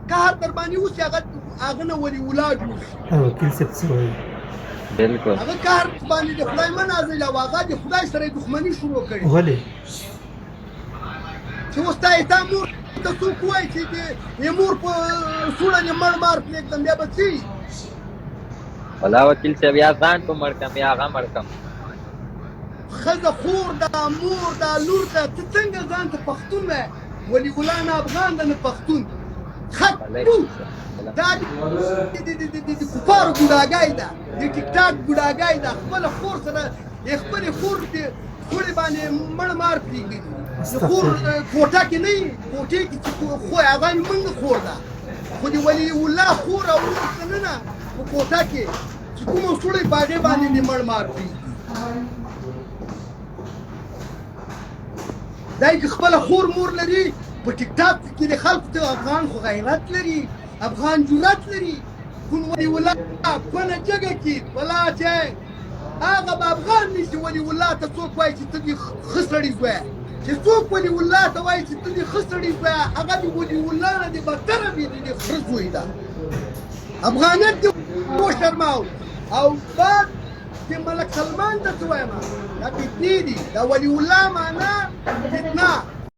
قهر در باندې وشي هغه نه ولي ولا جوړ شي. وکیل صاحب څه وایي؟ بالکل هغه قهر باندې د خدای مه نازوي او هغه د خدای سره دښمني شروع کړي. ولې؟ چې اوس تا مور ته څوک وایي چې د مور په سوړه دې مړ مار پرېږدم بیا به څه وي؟ ولا وکیل صاحب یا ځان په مړ کم یا هغه مړ کم. ښځه خور ده مور ده لور ده ته څنګه ځان ته پښتون وایې؟ ولي الله نه افغان ده نه پښتون. دا د کفارو ګوډاګۍ ده د ټیک ټاک ګوډاګۍ ده. خپله خور سره د خپلې خور د خورې باندې مړ مار پرېږدي. د خور کوټه کې نه وي کوټې کې چې خو هغه زمونږ خور ده خو د ولي الله خور او لور دننه په کوټه کې چې کومه سوړی په هغې باندې د مړ مار پرېږدي. دی که خپله خور مور لري په ټیک ټاک کې د خلکو ته افغان خو غیرت لري افغان جرأت لري. کون ولي الله کونه جګه کې ولا چې هغه به افغان نشي. ولي الله ته څوک وایي چې ته دې ښه سړي زویه چې څوک ولي الله ته وایي چې ته دې ښه سړي زویه هغه د ولي الله نه دې بدتره وي د خره زوی ده. افغانیت دې وشرماو او بعد د ملک سلمان ته څه وایم دا فتنې دي. دا ولي الله معنا فتنه